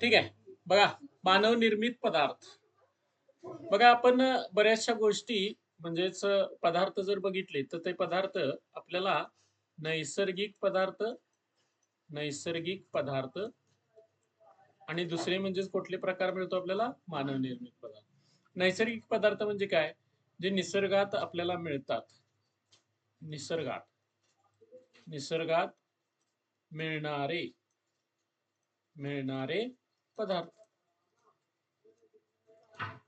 ठीक आहे. बघा, मानव निर्मित पदार्थ. बघा आपण बऱ्याचशा गोष्टी म्हणजेच पदार्थ जर बघितले तर ते पदार्थ आपल्याला नैसर्गिक पदार्थ, नैसर्गिक पदार्थ आणि दुसरे म्हणजेच कुठले प्रकार मिळतो आपल्याला मानव निर्मित पदार्थ. नैसर्गिक पदार्थ म्हणजे काय? जे निसर्गात आपल्याला मिळतात. निसर्गात निसर्गात मिळणारे मिळणारे पदार्थ.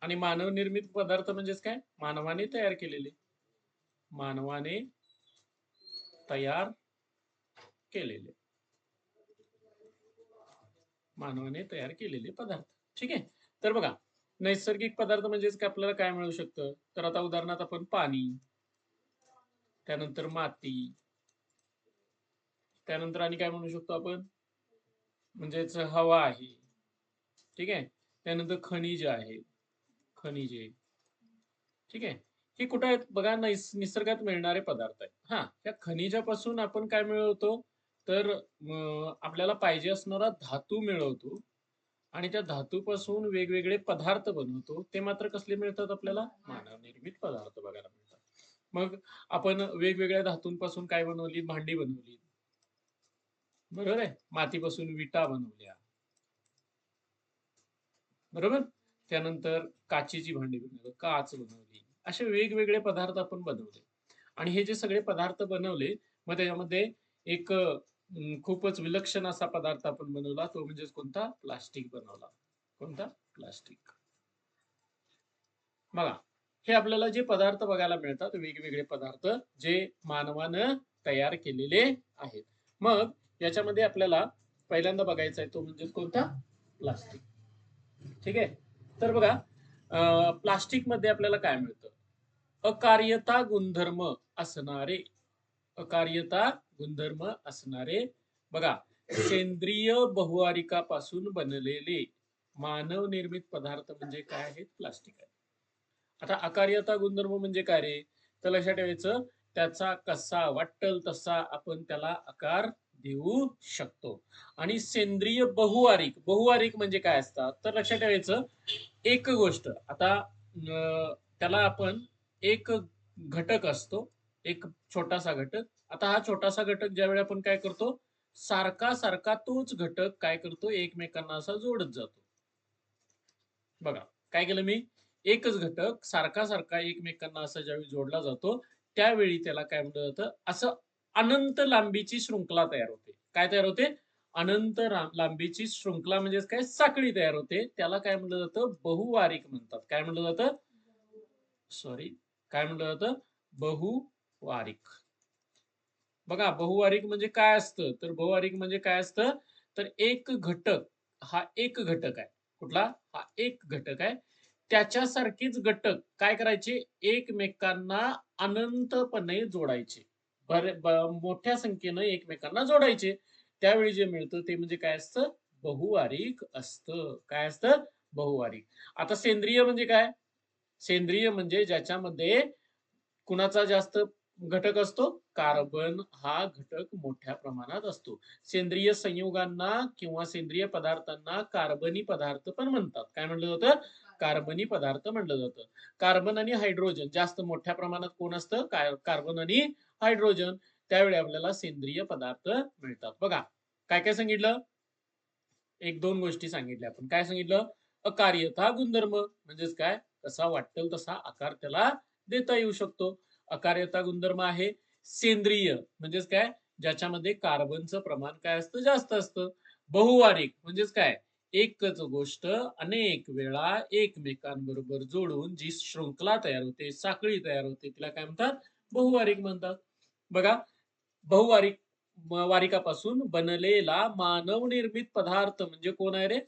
आणि मानव निर्मित पदार्थ म्हणजेच काय? मानवाने तयार केलेले. मानवाने तयार केलेले. मानवाने तयार केलेले पदार्थ. ठीक आहे. तर बघा, नैसर्गिक पदार्थ म्हणजेच काय आपल्याला काय मिळू शकतं? तर आता उदाहरणार्थ आपण पाणी, त्यानंतर माती, त्यानंतर आणि काय म्हणू शकतो आपण? म्हणजेच हवा आहे. ठीक आहे. त्यानंतर खनिज आहे. खनिजे. ठीक आहे. हे कुठे आहेत बघा, निसर्गात मिळणारे पदार्थ आहेत. हा, या खनिजापासून आपण काय मिळवतो? तर आपल्याला पाहिजे असणारा धातू मिळवतो आणि त्या धातूपासून वेगवेगळे पदार्थ बनवतो. ते मात्र कसले मिळतात आपल्याला? मानवनिर्मित पदार्थ बघायला मिळतात. मग आपण वेगवेगळ्या धातूंपासून काय बनवली? भांडी बनवली. बरोबर आहे. मातीपासून विटा बनवल्या. बरोबर. त्यानंतर काचेची भांडी बनवली, काच बनवली. असे वेगवेगळे पदार्थ आपण बनवले. आणि हे जे सगळे पदार्थ बनवले, मग त्याच्यामध्ये एक खूपच विलक्षण असा पदार्थ आपण बनवला, तो म्हणजे कोणता? प्लास्टिक बनवला. कोणता? प्लास्टिक. बघा, हे आपल्याला जे पदार्थ बघायला मिळतात, वेगवेगळे पदार्थ जे मानवानं तयार केलेले आहेत. मग याच्यामध्ये आपल्याला पहिल्यांदा बघायचा आहे तो म्हणजे कोणता? प्लास्टिक. ठीक आहे. तर बघा, प्लास्टिक मध्ये आपल्याला काय मिळतं? अकार्यता गुणधर्म असणारे, अकार्यता गुणधर्म असणारे बघा, सेंद्रिय बहुवारिकापासून बनलेले मानव निर्मित पदार्थ म्हणजे काय आहेत? प्लास्टिक आहे. आता अकार्यता गुणधर्म म्हणजे काय रे? तर लक्षात ठेवायचं, त्याचा कसा वाटेल तसा आपण त्याला आकार देऊ शकतो. आणि सेंद्रिय बहुवारिक, बहुवारिक म्हणजे काय असतात? तर लक्षात ठेवायचं, एक गोष्ट आता त्याला आपण एक घटक असतो, एक छोटासा घटक. आता हा छोटासा घटक ज्यावेळी आपण काय करतो, सारखा सारखा तोच घटक काय करतो, एकमेकांना असा जोडत जातो. बघा, काय केलं मी? एकच घटक सारखा सारखा एकमेकांना असा ज्यावेळी जोडला जातो, त्यावेळी त्याला काय म्हटलं जातं? असं अनंत लांबीची शृंखला तयार होते. काय तयार होते? अनंत लांबीची शृंखला म्हणजेच काय? साखळी तयार होते. त्याला काय म्हटलं जातं? बहुवारिक म्हणतात. काय म्हटलं जातं? सॉरी, काय म्हटलं जातं? बहुवारिक. बघा, बहुवारिक म्हणजे काय असतं? तर बहुवारिक म्हणजे काय असतं? तर एक घटक, हा एक घटक आहे. कुठला? हा एक घटक आहे. त्याच्यासारखीच घटक काय करायचे? एकमेकांना अनंतपणे जोडायचे. मोठ्या संख्येनं एकमेकांना जोडायचे. त्यावेळी जे मिळतं ते म्हणजे काय असतं? बहुवारिक असतं. काय असतं? बहुवारिक. आता सेंद्रिय म्हणजे काय? सेंद्रिय म्हणजे ज्याच्यामध्ये कुणाचा जास्त घटक असतो? कार्बन हा घटक मोठ्या प्रमाणात असतो. सेंद्रिय संयुगांना किंवा सेंद्रिय पदार्थांना कार्बनी पदार्थ पण म्हणतात. काय म्हटलं जातं? कार्बनी पदार्थ म्हटलं जातं. कार्बन आणि हायड्रोजन जास्त मोठ्या प्रमाणात कोण असतं? कार्बन आणि हायड्रोजन. त्यावेळी आपल्याला सेंद्रिय पदार्थ मिळतात. बघा, काय काय सांगितलं? एक दोन गोष्टी सांगितल्या आपण. काय सांगितलं? अकार्यता गुणधर्म म्हणजेच काय? कसा वाटेल तसा आकार त्याला देता येऊ शकतो. अकार्यता गुणधर्म आहे. सेंद्रिय म्हणजेच काय? ज्याच्यामध्ये कार्बनचं प्रमाण काय असतं? जास्त असतं. बहुवारिक म्हणजेच काय? एकच गोष्ट अनेक वेळा एकमेकांबरोबर जोडून जी शृंखला तयार होते, साखळी तयार होते, तिला काय म्हणतात? बहुवारिक म्हणतात. बघा, बहुवारिक वारिकापासून बनलेला मानव निर्मित पदार्थ म्हणजे कोण आहे रे?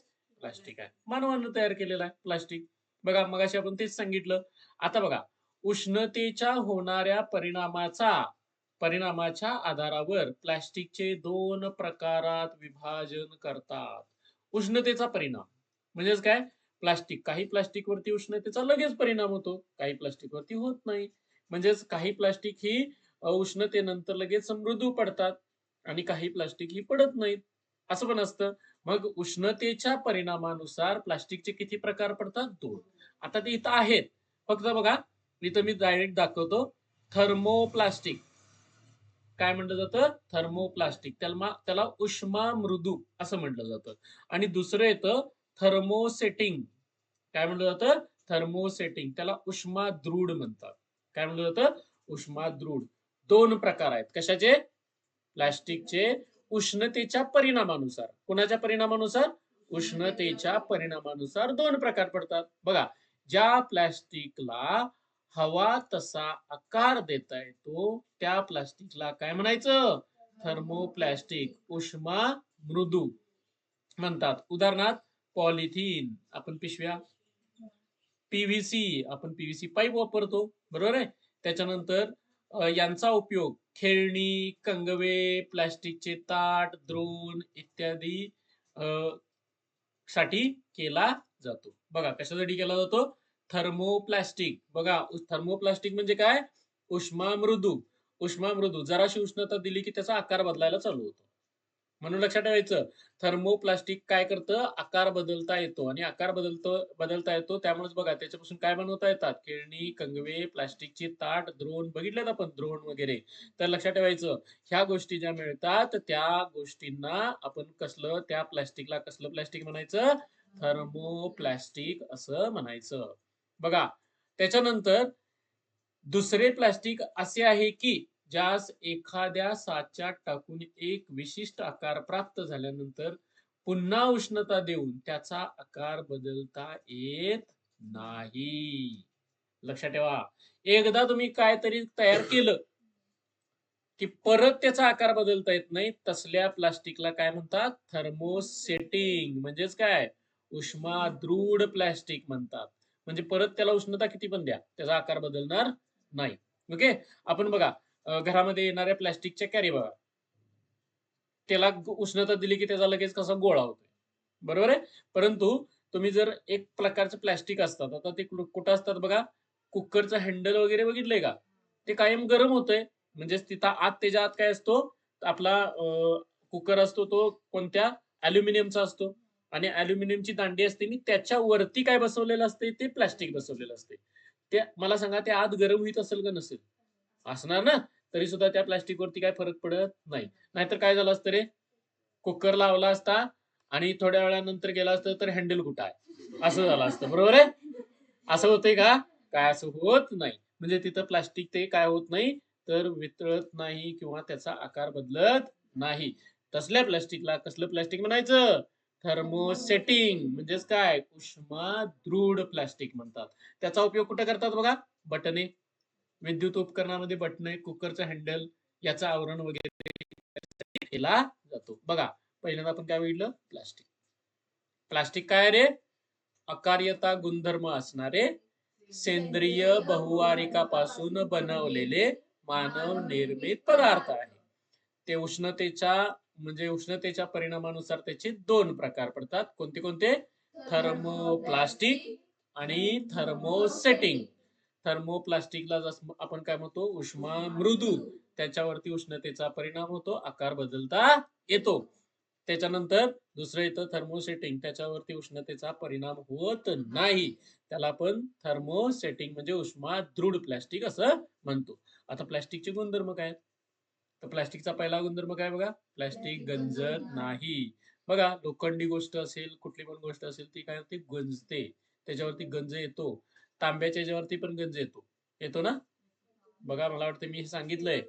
प्लास्टिक आहे. मानवानं तयार केलेला आहे प्लास्टिक. बघा, मगाशी आपण तेच सांगितलं. आता बघा, उष्णतेच्या होणाऱ्या परिणामाच्या आधारावर प्लास्टिकचे दोन प्रकारात विभाजन करतात. उष्णतेचा परिणाम म्हणजेच काय? प्लास्टिक, काही प्लास्टिकवरती उष्णतेचा लगेच परिणाम होतो, काही प्लास्टिकवरती होत नाही. म्हणजेच काही प्लास्टिक ही उष्णतेनंतर लगेच मृदू पडतात आणि काही प्लास्टिक ही पडत नाहीत. असं पण असतं. मग उष्णतेच्या परिणामानुसार प्लास्टिकचे किती प्रकार पडतात? 2. आता ते इथं आहेत. फक्त बघा, इथं मी डायरेक्ट दाखवतो. थर्मोप्लास्टिक काय म्हटलं जातं? थर्मोप्लास्टिक. त्याला उष्मा मृदू असं म्हटलं जातं. आणि दुसरं येतं थर्मोसेटिंग. काय म्हटलं जातं? थर्मोसेटिंग. त्याला उष्मा दृढ म्हणतात. काय म्हटलं जातं? उष्मा दृढ. 2 प्रकार आहेत. कशाचे? प्लास्टिकचे उष्णतेच्या परिणामानुसार. कोणाच्या परिणामानुसार? उष्णतेच्या परिणामानुसार 2 प्रकार पडतात. बघा, ज्या प्लास्टिकला हवा तसा आकार देता येतो त्या प्लास्टिकला काय म्हणायचं? थर्मोप्लास्टिक, उष्मा मृदू म्हणतात. उदाहरणार्थ पॉलिथिन, आपण पिशव्या, पीव्हीसी, आपण पीव्हीसी पाईप वापरतो, बरोबर आहे. त्याच्यानंतर यांचा उपयोग खेळणी, कंगवे, प्लास्टिकचे ताट, द्रोण इत्यादी अ, साठी केला जातो. बघा कशासाठी केला जातो? थर्मोप्लास्टिक. बघा थर्मोप्लास्टिक म्हणजे काय? उष्मा मृदू. उष्मा मृदू जराशी उष्णता दिली की त्याचा आकार बदलायला चालू होतो. म्हणून लक्षात ठेवायचं, थर्मोप्लास्टिक काय करतं? आकार बदलता येतो आणि आकार बदलता येतो. त्यामुळेच बघा त्याच्यापासून काय बनवता येतात? खेळणी, कंगवे, प्लास्टिकची ताट, द्रोण बघितलेत आपण द्रोण वगैरे. तर लक्षात ठेवायचं, ह्या गोष्टी ज्या मिळतात त्या गोष्टींना आपण त्या प्लास्टिकला कसलं प्लास्टिक म्हणायचं? थर्मोप्लास्टिक असं म्हणायचं. बघा, त्याच्यानंतर दुसरे प्लास्टिक असे आहे की ज्यास एखाद्या साच्यात टाकून एक विशिष्ट आकार प्राप्त झाल्यानंतर पुन्हा उष्णता देऊन त्याचा आकार बदलता येत नाही. लक्षात ठेवा, एकदा तुम्ही काहीतरी तयार केलं की परत त्याचा आकार बदलता येत नाही. तसल्या प्लास्टिकला काय म्हणतात? थर्मोसेटिंग म्हणजेच काय? उष्मा दृढ प्लास्टिक म्हणतात. म्हणजे परत त्याला उष्णता किती पण द्या, त्याचा आकार बदलणार नाही. ओके. आपण बघा, घरामध्ये येणाऱ्या प्लास्टिकच्या कॅरी बघा, त्याला उष्णता दिली की त्याचा लगेच कसा गोळा होतो, बरोबर आहे. परंतु तुम्ही जर एक प्रकारचं प्लास्टिक असतात, आता ते कुठं असतात बघा, कुकरचं हँडल वगैरे बघितलंय का? ते कायम गरम होतंय. म्हणजेच तिथं त्याच्या आत काय असतो? आपला कुकर असतो, तो कोणत्या? अॅल्युमिनियमचा असतो आणि अॅल्युमिनियमची दांडी असते आणि त्याच्यावरती काय बसवलेलं असते? ते प्लास्टिक बसवलेलं असते. ते मला सांगा, ते आत गरम होत असेल का नसेल? असणार ना? तरी सुद्धा त्या प्लास्टिकवरती काय फरक पडत नाही. नाहीतर काय झालं असतं रे? कुकर लावला असता आणि थोड्या वेळानंतर गेला असतं तर हँडल कुठं आहे? असं झालं असतं, बरोबर आहे? असं होतंय का? काय असं होत नाही. म्हणजे तिथं प्लास्टिक ते काय होत नाही, तर वितळत नाही किंवा त्याचा आकार बदलत नाही. तसल्या प्लास्टिकला कसलं प्लास्टिक म्हणायचं? थर्मोसेटिंग म्हणजेच काय? उष्मा दृढ प्लास्टिक म्हणतात. त्याचा उपयोग कुठे करतात बघा? बटणे, विद्युत उपकरणामध्ये बटणे, कुकरचं हँडल याचं आवरण वगैरे केला जातो. बघा, पहिल्यांदा आपण काय बघितलं? प्लास्टिक. प्लास्टिक काय रे? अकार्यता गुणधर्म असणारे सेंद्रिय बहुवारिकापासून बनवलेले मानव निर्मित पदार्थ आहे. ते उष्णतेच्या परिणामानुसार त्याचे 2 प्रकार पडतात. कोणते कोणते? थर्मोप्लास्टिक आणि थर्मोसेटिंग. थर्मोप्लास्टिकला जसं आपण काय म्हणतो? उष्मा मृदू. त्याच्यावरती उष्णतेचा परिणाम होतो, आकार बदलता येतो. त्याच्यानंतर दुसरं येतं थर्मोसेटिंग. त्याच्यावरती उष्णतेचा परिणाम होत नाही. त्याला आपण थर्मोसेटिंग म्हणजे उष्मा दृढ प्लास्टिक असं म्हणतो. आता प्लास्टिकचे गुणधर्म काय? तर प्लास्टिकचा पहिला गुणधर्म काय बघा? प्लास्टिक गंजत नाही. बघा, लोखंडी गोष्ट असेल, कुठली पण गोष्ट असेल, ती काय होते? गंजते. त्याच्यावरती गंज येतो. तांब्याच्या याच्यावरती पण गंज येतो. येतो ना? बघा, मला वाटतं मी हे सांगितलंय.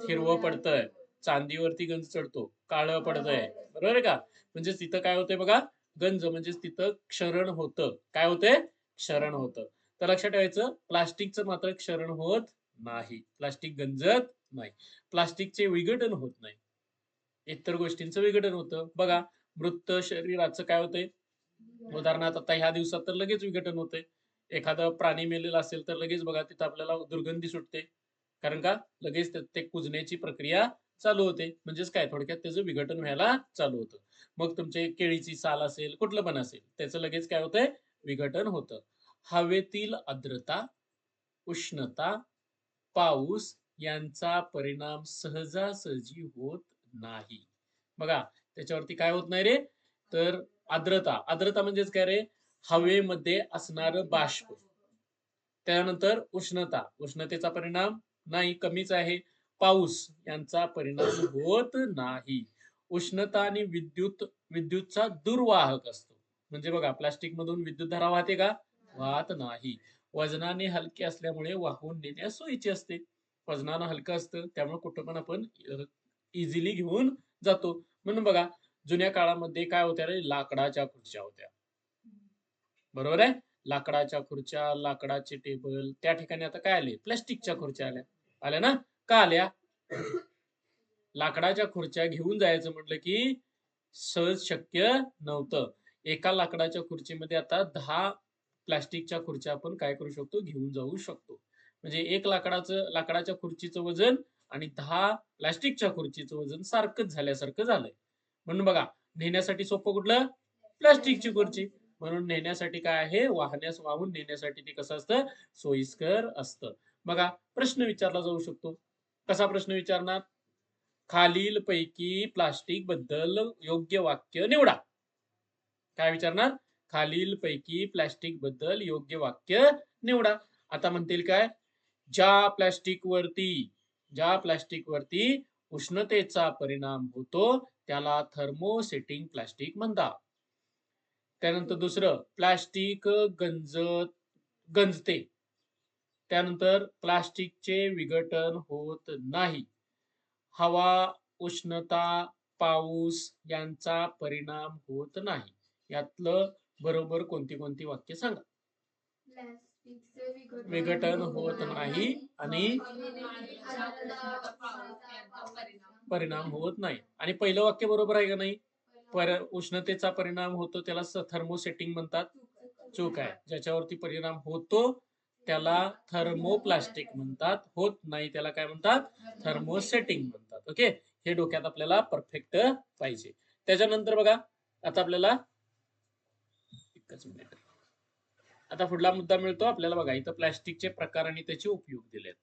हिरवं पडतंय, चांदीवरती गंज चढतो, काळं पडतंय, बरोबर आहे का? म्हणजे तिथं काय होतंय बघा? गंज म्हणजे तिथं क्षरण होतं. काय होतंय? क्षरण होतं. तर लक्षात ठेवायचं, प्लास्टिकचं मात्र क्षरण होत नाही. प्लास्टिक गंजत नाही. प्लास्टिकचे विघटन होत नाही. इतर गोष्टींचं विघटन होतं. बघा, मृत शरीराचं काय होतंय? उदाहरणार्थ आता ह्या दिवसात तर लगेच विघटन होतंय. एखादा प्राणी मेलेला असेल तर लगेच बघा तिथं आपल्याला दुर्गंधी सुटते. कारण का? लगेच ते कुजण्याची प्रक्रिया चालू होते. म्हणजेच काय? थोडक्यात त्याचं विघटन व्हायला चालू होतं. मग तुमचे केळीची साल असेल, कुठलं पण असेल, त्याचं लगेच काय होतंय? विघटन होतं. हवेतील आर्द्रता, उष्णता, पाऊस यांचा परिणाम सहजासहजी होत नाही. बघा, त्याच्यावरती काय होत नाही रे, तर आर्द्रता. आर्द्रता म्हणजेच काय रे, हवेमध्ये असणारं बाष्प. त्यानंतर उष्णता, उष्णतेचा परिणाम नाही, कमीच आहे. पाऊस यांचा परिणाम होत नाही. उष्णता आणि विद्युतचा दुर्वाहक असतो. म्हणजे बघा, प्लास्टिक मधून विद्युत धारा वाहते का? वाहत नाही. वजनाने हलके असल्यामुळे वाहून नेण्यास सोयीचे असते. वजनानं हलकं असतं त्यामुळे कुठं पण आपण इझिली घेऊन जातो. म्हणून बघा, जुन्या काळामध्ये काय होत्या रे, लाकडाच्या खुर्च्या होत्या. बरोबर आहे. लाकडाच्या खुर्च्या, लाकडाचे टेबल. त्या ठिकाणी आता काय आले, प्लास्टिकच्या खुर्च्या आल्या. आल्या ना? का आल्या? लाकडाच्या खुर्च्या घेऊन जायचं म्हटलं की सहज शक्य नव्हतं. एका लाकडाच्या खुर्चीमध्ये आता 10 प्लास्टिकच्या खुर्च्या आपण काय करू शकतो, घेऊन जाऊ शकतो. म्हणजे एक लाकडाच्या खुर्चीचं वजन आणि 10 प्लास्टिकच्या खुर्चीचं वजन सारखंच झाल्यासारखं झालंय. म्हणून बघा, नेण्यासाठी सोपं कुठलं? प्लास्टिकची खुर्ची. म्हणून नेण्यासाठी काय आहे, वाहून नेण्यासाठी ते कसं असतं, सोयीस्कर असतं. बघा, प्रश्न विचारला जाऊ शकतो. कसा प्रश्न विचारणार? खालील पैकी प्लास्टिक बद्दल योग्य वाक्य निवडा. काय विचारणार? खालील पैकी प्लास्टिक बद्दल योग्य वाक्य निवडा. आता म्हणतील काय, ज्या प्लास्टिक वरती उष्णतेचा परिणाम होतो त्याला थर्मोसेटिंग प्लास्टिक म्हणतात. त्यानंतर दुसरं, प्लास्टिक गंजते. त्यानंतर प्लास्टिकचे विघटन होत नाही. हवा, उष्णता, पाऊस यांचा परिणाम होत नाही. यातलं बरोबर कोणती वाक्य सांगा. विघटन होत नाही आणि परिणाम होत नाही. आणि पहिलं वाक्य बरोबर आहे का नाही? उष्णतेचा परिणाम होतो त्याला थर्मोसेटिंग म्हणतात. चूक आहे. ज्याच्यावरती परिणाम होतो त्याला थर्मोप्लास्टिक म्हणतात. होत नाही त्याला काय म्हणतात? थर्मोसेटिंग म्हणतात. ओके, हे डोक्यात आपल्याला परफेक्ट पाहिजे. त्याच्यानंतर बघा, आता आपल्याला एकच मिनिट, आता पुढला मुद्दा मिळतो आपल्याला. बघा, इथं प्लास्टिकचे प्रकार आणि त्याचे उपयोग दिलेत.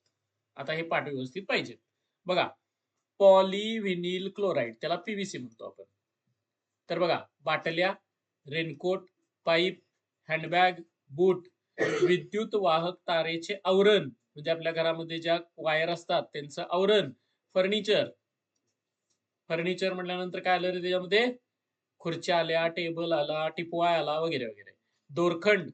आता हे पाठ व्यवस्थित पाहिजे. बघा, पॉलीव्हिनिल क्लोराईड, त्याला पीव्हीसी म्हणतो आपण. तर बघा, बाटल्या, रेनकोट, पाईप, हँडबॅग, बूट, विद्युत वाहक तारेचे आवरण, म्हणजे आपल्या घरामध्ये ज्या वायर असतात त्यांचं आवरण, फर्निचर म्हटल्यानंतर काय आलं रे त्याच्यामध्ये? खुर्च्या आल्या, टेबल आला, टिपवाय आला, वगैरे वगैरे. दोरखंड,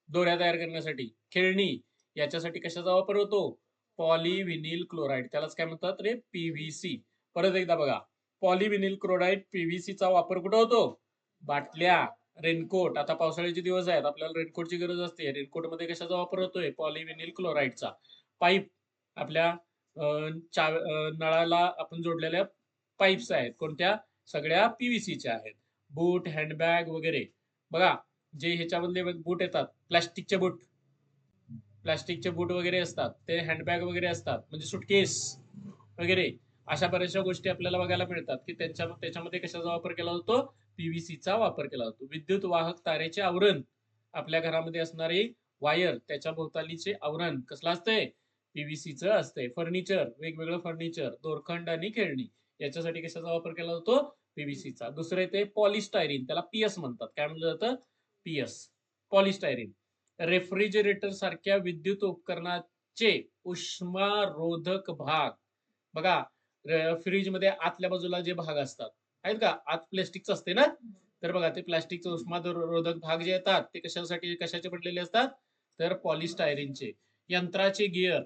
दोऱ्या तयार करण्यासाठी. खेळणी, याच्यासाठी कशाचा वापर होतो? पॉलीव्हिनिल क्लोराईड, त्यालाच काय म्हणतात रे? पीव्हीसी. परत एकदा बघा, पॉलीव्हिनिल क्लोराईड पीव्हीसीचा वापर कुठं होतो? बाटल्या, रेनकोट. आता पावसाळ्याचे दिवस आहेत, आपल्याला रेनकोटची गरज असते. रेनकोटमध्ये कशाचा वापर होतोय? पॉलीव्हिनिल क्लोराईडचा. पाईप, आपल्या नळाला आपण जोडलेल्या पाईप्स आहेत, कोणत्या? सगळ्या पीव्हीसीच्या आहेत. बूट, हँडबॅग वगैरे. बघा, जे ह्याच्यामधले बूट येतात, प्लास्टिकचे बूट वगैरे असतात, ते हँडबॅग वगैरे असतात, म्हणजे सुटकेस वगैरे. अशा बऱ्याचशा गोष्टी आपल्याला बघायला मिळतात की त्याच्यामध्ये कशाचा वापर केला जातो? पीव्हीसीचा वापर केला जातो. विद्युत वाहक तारेचे आवरण, आपल्या घरामध्ये असणारी वायर, त्याच्या भोवतालीचे आवरण कसलं असतंय? पीव्हीसीचं असतंय. फर्निचर, वेगवेगळं फर्निचर, दोरखंड आणि खेळणी, याच्यासाठी कशाचा वापर केला जातो? पीव्हीसीचा. दुसरं येते पॉलिस्टायरीन, त्याला पीएस म्हणतात. काय म्हणलं जातं? PS, polystyrene. रेफ्रिजरेटर सारख्या विद्युत उपकरणाचे उष्मारोधक भाग. बघा, फ्रीज मध्ये आतल्या बाजूला जे भाग असतात आहेत का, आत प्लास्टिकचं असते ना, तर बघा, ते प्लास्टिकचं उष्मारोधक भाग जे येतात ते कशाचे बनलेले असतात? तर पॉलिस्टायरीनचे. यंत्राचे गिअर,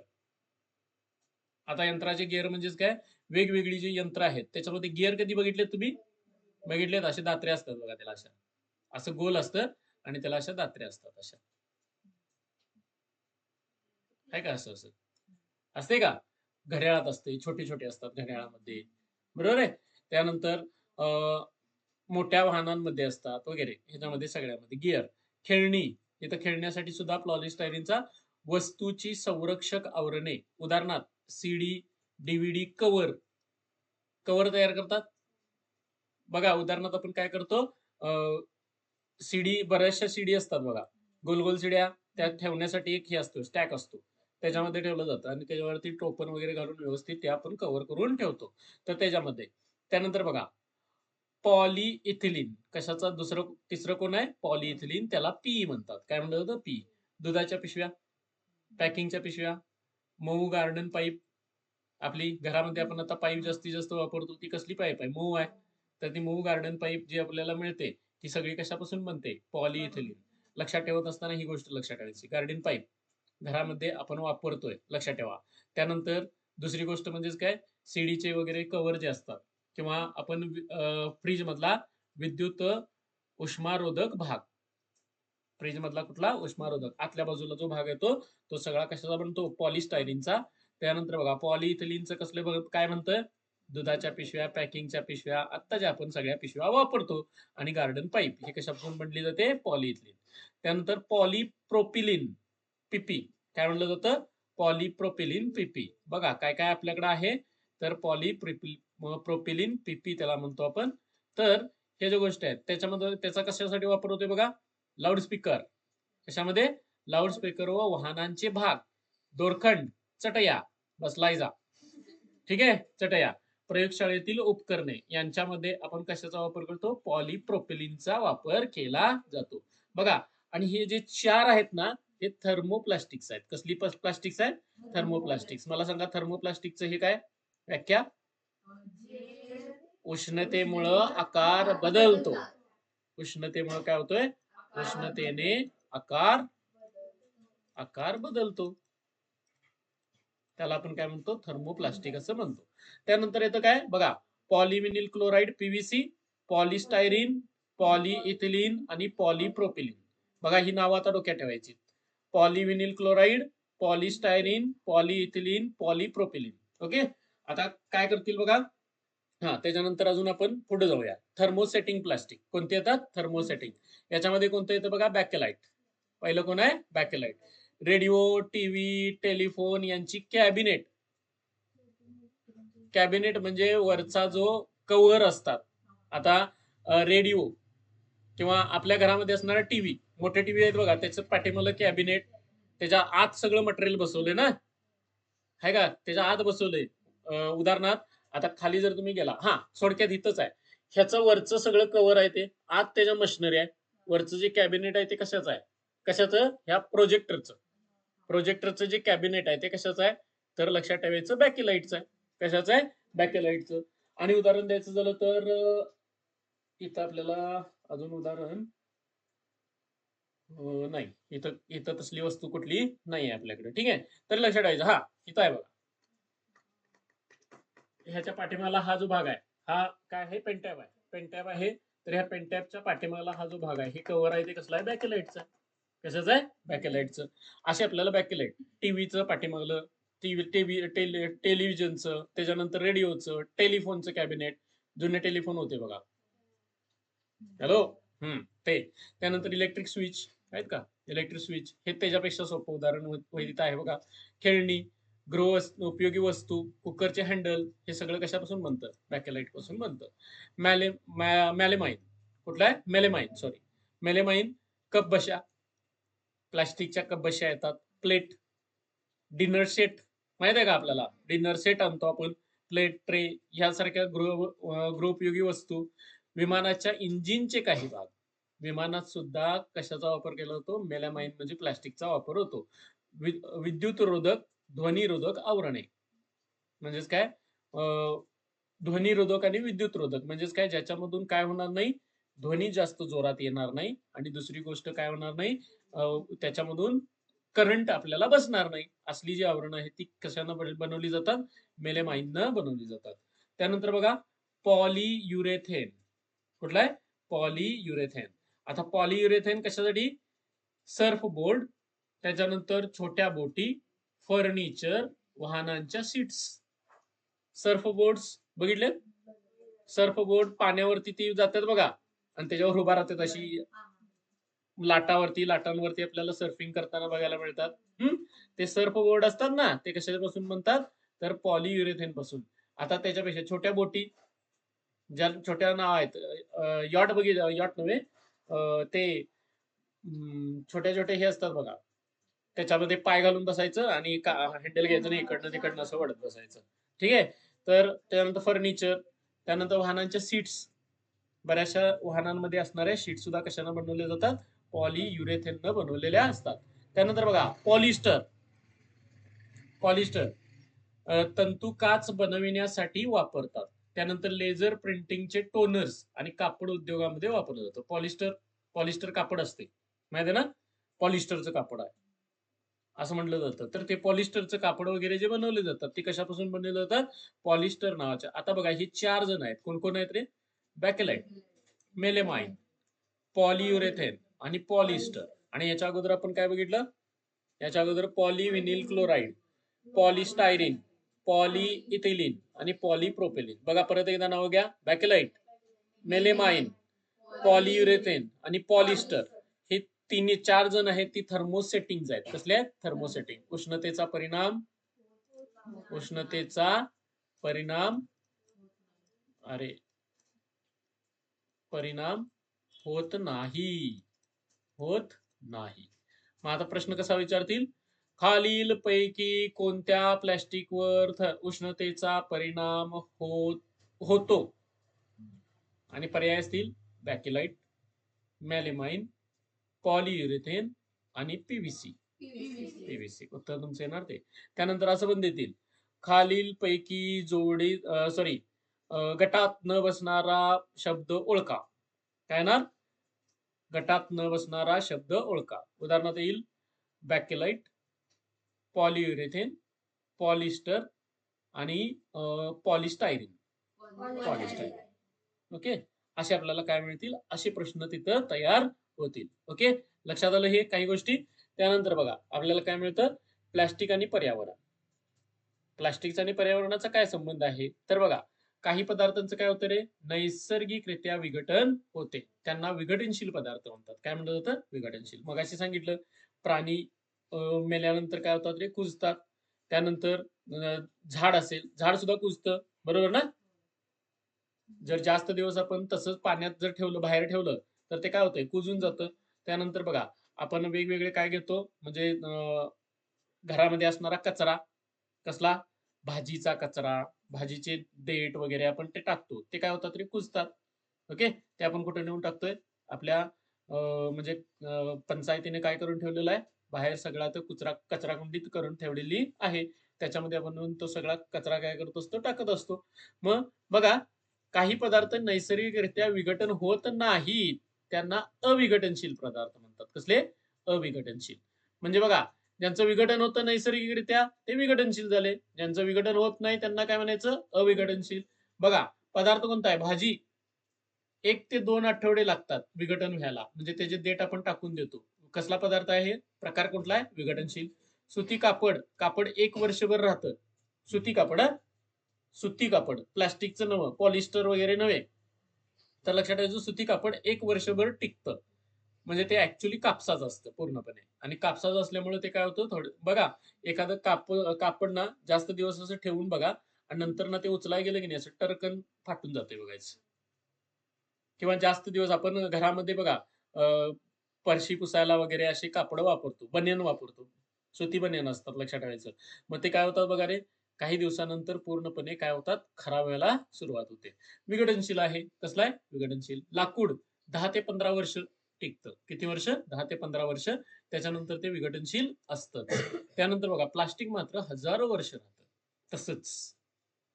आता यंत्राचे गिअर म्हणजेच काय? वेगवेगळी जी यंत्र आहेत त्याच्यामध्ये गिअर कधी बघितलेत तुम्ही? बघितलेत? असे दात्रे असतात बघा त्याला, अशा असं गोल असतं आणि त्याला अशा दात्रे असतात, अशा आहे का? असं असते का? घड्याळात असते, छोटे छोटे असतात घड्याळामध्ये, बरोबर आहे. त्यानंतर मोठ्या वाहनांमध्ये असतात वगैरे, ह्याच्यामध्ये सगळ्यामध्ये गिअर. खेळणी, इथं खेळण्यासाठी सुद्धा पॉलिस्टायरीनचा वस्तूची संरक्षक आवरणे, उदाहरणार्थ सीडी, डीव्हीडी कव्हर तयार करतात. बघा, उदाहरणार्थ आपण काय करतो, सीडी, बऱ्याचशा सीडी असतात बघा, गोल गोल सीड्या, त्यात ठेवण्यासाठी एक हे असतो, स्टॅक असतो, त्याच्यामध्ये ठेवलं जातं आणि त्याच्यावरती टोपण वगैरे घालून व्यवस्थित ते आपण कव्हर करून ठेवतो. तर त्याच्यामध्ये, त्यानंतर बघा, पॉलीइथिलीन. कशाचा तिसरं कोण आहे? पॉलीइथिलीन. त्याला पी म्हणतात. काय म्हणलं होतं? पी. दुधाच्या पिशव्या, पॅकिंगच्या पिशव्या, मऊ गार्डन पाईप. आपली घरामध्ये आपण आता पाईप जास्तीत जास्त वापरतो ती कसली पाईप आहे? मऊ आहे. तर ती मऊ गार्डन पाईप जी आपल्याला मिळते ती सगळी कशापासून बनते? पॉलीइथिलीन. लक्षात ठेवत असताना ही गोष्ट लक्षात ठेवायची. गार्डन पाईप घरामध्ये आपण वापरतोय, लक्षात ठेवा. त्यानंतर दुसरी गोष्ट म्हणजेच काय? सीडीचे वगैरे कव्हर जे असतात किंवा आपण फ्रीज मधला विद्युत उष्मारोधक भाग. फ्रीज मधला कुठला? उष्मारोधक. आतल्या बाजूला जो भाग येतो तो सगळा कशाचा बनतो? पॉलिस्टायरीनचा. त्यानंतर बघा पॉलीइथिलीनचं कसले काय म्हणतं? दुधाच्या पिशव्या, पॅकिंगच्या पिशव्या, आता ज्या आपण सगळ्या पिशव्या वापरतो. आणि गार्डन पाईप ही कशापासून बनली जाते? पॉलीइथिलीन. त्यानंतर पॉलीप्रोपिलीन, पीपी. काय म्हणलं जातं? पॉलीप्रोपिलीन पीपी. बघा काय काय आपल्याकडे आहे तर पॉलीप्रोपिलीन पीपी त्याला म्हणतो आपण. तर हे ज्या गोष्टी आहेत त्याच्यामध्ये त्याचा कशासाठी वापर होतोय बघा? लाऊडस्पीकर. कशामध्ये? लाऊडस्पीकर व वाहनांचे भाग, दोरखंड, चटया, बसलायजा. ठीक आहे? चटया. प्रयोगशाळेतील उपकरणे यांच्यामध्ये आपण कशाचा वापर करतो? पॉलीप्रोपिलीनचा वापर केला जातो. बघा, आणि हे जे 4 आहेत ना हे थर्मोप्लास्टिक्स आहेत. कसली प्लास्टिक्स आहेत? थर्मोप्लास्टिक्स. मला सांगा थर्मोप्लास्टिकचं हे काय व्याख्या? उष्णतेमुळं आकार बदलतो. उष्णतेमुळे काय होतोय? उष्णतेने आकार बदलतो. त्याला आपण काय म्हणतो? थर्मोप्लास्टिक असं म्हणतो. त्यानंतर येतं काय बघा? पॉलिविनिल क्लोराईड, पीव्हीसी, पॉलिस्टायरीन, पॉलीइथिलीन आणि पॉलीप्रोपिलीन. बघा ही नावं आता डोक्यात ठेवायची. पॉलिविनिल chloride, polystyrene, polyethylene, polypropylene. Okay. आता काय करतील बघा? हा, त्याच्यानंतर अजून आपण पुढे जाऊया. Thermosetting plastic. कोणते येतात? थर्मोसेटिंग. याच्यामध्ये कोणतं येतं बघा? बॅकेलाइट. पहिलं कोण आहे? बॅकेलाइट. रेडिओ, टीव्ही, टेलिफोन यांची कॅबिनेट. कॅबिनेट म्हणजे वरचा जो कव्हर असतात. आता रेडिओ किंवा आपल्या घरामध्ये असणारा टीव्ही, मोठे टीव्ही आहेत बघा, त्याचं पाठीमागं कॅबिनेट, त्याच्या आत सगळं मटेरियल बसवलंय ना, आहे का? त्याच्या आत बसवलंय. उदाहरणार्थ आता खाली जर तुम्ही गेला, हा थोडक्यात इथंच आहे. ह्याचं वरचं सगळं कव्हर आहे ते, आत त्याच्या मशिनरी आहे. वरचं जे कॅबिनेट आहे ते कशाचं आहे? कशाचं? ह्या प्रोजेक्टरचं. प्रोजेक्टरचं जे कॅबिनेट आहे ते कशाचं आहे? तर लक्षात ठेवायचं बॅकेलाइटचं आहे. कशाचं आहे? बॅकेलाइटचं. आणि उदाहरण द्यायचं झालं तर इथं आपल्याला अजून उदाहरण नाही, इथं इथं तसली वस्तू कुठली नाही आहे आपल्याकडे. ठीक आहे, तर लक्षात ठेवायचं. हा इथं आहे बघा, ह्याच्या पाठीमागला हा जो भाग आहे हा काय आहे? पेनटॅब आहे. पेनटॅब आहे. तर ह्या पेनटॅबच्या पाठीमागला हा जो भाग आहे हे कव्हर आहे ते कसला आहे? बॅकेलाइटचा. कशाचं आहे? बॅकेलाइटचं. असे आपल्याला बॅकेलाइट. टीव्हीचं पाठीमागलं, टेलिव्हिजनचं, त्याच्यानंतर रेडिओचं, टेलिफोनचं कॅबिनेट. जुने टेलिफोन होते बघा. हॅलो. ते. त्यानंतर इलेक्ट्रिक स्विच आहेत का? इलेक्ट्रिक स्विच हे त्याच्यापेक्षा सोपं उदाहरण वैदित आहे बघा. खेळणी, उपयोगी वस्तू, कुकरचे हँडल, हे सगळं कशापासून बनतं? बॅकेलाइट पासून बनतं. मॅलेमाइन. कुठला आहे? Melamine, sorry. मेलेमाइन. कप बशा, प्लास्टिकच्या कप बशा येतात. प्लेट, डिनर सेट माहित आहे का आपल्याला? डिनर सेट आणतो आपण. प्लेट, ट्रे यासारख्या गृहोपयोगी वस्तू. विमानाच्या इंजिनचे काही भाग. विमानात सुद्धा कशाचा वापर केला होतो? मेलामाइन म्हणजे प्लास्टिकचा वापर होतो. विद्युतरोधक, ध्वनिरोधक आवरणे म्हणजेच काय? ध्वनिरोधक आणि विद्युतरोधक म्हणजेच काय? ज्याच्यामधून काय होणार नाही? ध्वनी जास्त जोरात येणार नाही. आणि दुसरी गोष्ट काय होणार नाही? त्याच्यामधून करंट आपल्याला बसणार नाही. असली जी आवरणं आहेत ती कशानं बनवली जातात? मेलेमाइननं बनवली जातात. त्यानंतर बघा पॉलीयुरेथेन. कुठला आहे? पॉलीयुरेथेन. आता पॉलीयुरेथेन कशासाठी? सर्फ बोर्ड, त्याच्यानंतर छोट्या बोटी, फर्निचर, वाहनांच्या सीट्स. सर्फ बोर्ड बघितले? सर्फ बोर्ड पाण्यावरती ती जातात बघा आणि त्याच्यावर उभा राहतात अशी लाटांवरती आपल्याला सर्फिंग करताना बघायला मिळतात. ते सर्फ बोर्ड असतात ना, ते कशापासून बनतात? तर पॉलीयुरेथेन पासून. आता त्याच्यापेक्षा छोट्या बोटी, ज्या छोट्या नाव आहेत, यॉट बघितलं, यॉट नव्हे, ते छोट्या छोट्या हे असतात बघा, त्याच्यामध्ये पाय घालून बसायचं आणि हँडल घ्यायचं नाही, इकडनं तिकडनं असं वडत बसायचं. ठीक आहे. तर त्यानंतर फर्निचर, त्यानंतर वाहनांच्या सीट्स, बऱ्याचशा वाहनांमध्ये असणाऱ्या शीट सुद्धा कशाने बनवले जातात? पॉलीयुरेथेननं बनवलेल्या असतात. त्यानंतर बघा पॉलिस्टर. पॉलिस्टर तंतू काच बनविण्यासाठी वापरतात. त्यानंतर लेझर प्रिंटिंगचे टोनर्स आणि कापड उद्योगामध्ये वापरलं जातं. पॉलिस्टर पॉलिस्टर कापड असते, माहिती आहे ना? पॉलिस्टरचं कापड आहे असं म्हटलं जातं. तर ते पॉलिस्टरचं कापड वगैरे जे बनवले जातात ते कशापासून बनवले जातात? पॉलिस्टर नावाच्या. आता बघा हे 4 जण आहेत. कोण कोण आहेत रे? बॅकेलाइट, मेलेमाइन, पॉलियुरेथेन आणि पॉलिस्टर. आणि याच्या अगोदर आपण काय बघितलं? याच्या अगोदर पॉलिव्हिनिल क्लोराईड, पॉलिस्टायरीन, पॉलिइथिलीन आणि पॉलिप्रोपेलिन. बघा परत एकदा नाव घ्या. बॅकेलाइट, मेलेमाइन, पॉलियुरेथेन आणि पॉलिस्टर. हे तिन्ही 4 जण आहेत ती थर्मोसेटिंग आहेत. कसले आहेत? थर्मोसेटिंग. उष्णतेचा परिणाम अरे परिणाम होत नाही. होत नाही. मग आता प्रश्न कसा विचारतील? खालील पैकी कोणत्या प्लॅस्टिकवर उष्णतेचा परिणाम होतो? आणि पर्याय असतील बॅकेलाइट, मेलेमाइन, पॉलियुरेथेन आणि पीव्हीसी. पीव्हीसी उत्तर तुमचं येणार ते. त्यानंतर असं पण देतील, खालील पैकी गटात न बसणारा शब्द ओळखा. काय ना? गटात न बसणारा शब्द ओळखा. उदाहरणार्थ येईल बॅकेलाइट, पॉलियुरेथेन, पॉलिस्टर आणि पॉलिस्टायरीन. ओके, असे आपल्याला काय मिळतील? असे प्रश्न तिथं तयार होतील. ओके, लक्षात आलं हे काही गोष्टी. त्यानंतर बघा आपल्याला काय मिळतं? प्लास्टिक आणि पर्यावरण. प्लास्टिकचा आणि पर्यावरणाचा काय संबंध आहे? तर बघा काही पदार्थांचं काय होतं रे? नैसर्गिकरित्या विघटन होते. त्यांना विघटनशील पदार्थ म्हणतात. काय म्हणलं जातं? विघटनशील. मग असे सांगितलं प्राणी मेल्यानंतर काय होतात रे? कुजतात. त्यानंतर झाड असेल, झाड सुद्धा कुजतं, बरोबर ना? जर जास्त दिवस आपण तसंच पाण्यात जर ठेवलं, बाहेर ठेवलं, तर ते काय होतंय? कुजून जातं. त्यानंतर बघा आपण वेगवेगळे काय घेतो? म्हणजे घरामध्ये असणारा कचरा. कसला? भाजीचा कचरा, भाजीचे देठ वगैरे आपण ते टाकतो. ते काय होतात रे? कुजतात. ओके, ते आपण कुठे नेऊन टाकतोय? आपल्या म्हणजे पंचायतीने काय करून ठेवलेलं आहे? बाहेर सगळा तो कचरा कुंडीत करून ठेवलेली आहे. त्याच्यामध्ये आपण तो सगळा कचरा काय करत असतो? टाकत असतो. मग बघा काही पदार्थ नैसर्गिकरित्या विघटन होत नाहीत, त्यांना अविघटनशील पदार्थ म्हणतात. कसले? अविघटनशील. म्हणजे बघा ज्यांचं विघटन होतं नैसर्गिकरित्या ते विघटनशील झाले. ज्यांचं विघटन होत नाही त्यांना काय म्हणायचं? अविघटनशील. बघा पदार्थ कोणता आहे? भाजी. 1 ते 2 आठवडे लागतात विघटन व्हायला. म्हणजे त्याचे देठ आपण टाकून देतो. कसला पदार्थ आहे? प्रकार कुठला आहे? विघटनशील. सुती कापड. कापड 1 वर्षभर राहतं. सुती कापड. सुती कापड. प्लास्टिकचं नवं, पॉलिस्टर वगैरे नव्हे. तर लक्षात ठेवायचं सुती कापड 1 वर्षभर टिकतं. म्हणजे ते ऍक्च्युली कापसाचं असतं पूर्णपणे. आणि कापसाचं असल्यामुळे ते काय होतं? थोडं बघा एखादं कापड ना जास्त दिवस असं ठेवून बघा आणि नंतर ना ते उचलाय गेलं की नाही असं टरकन फाटून जाते बघायचं. किंवा जास्त दिवस आपण घरामध्ये बघा फरशी पुसायला वगैरे असे कापड वापरतो, बनियन वापरतो. सुती बनियन असतात लक्षात ठेवायचं. मग ते काय होतात बघा रे, काही दिवसानंतर पूर्णपणे काय होतात? खराब व्हायला सुरुवात होते. विघटनशील आहे. कसला आहे? विघटनशील. लाकूड 10 ते 15 वर्ष टिकतं. किती वर्ष? 10 ते 15 वर्ष. त्याच्यानंतर ते विघटनशील असतं. त्यानंतर बघा प्लास्टिक मात्र हजारो वर्ष राहतं. तसंच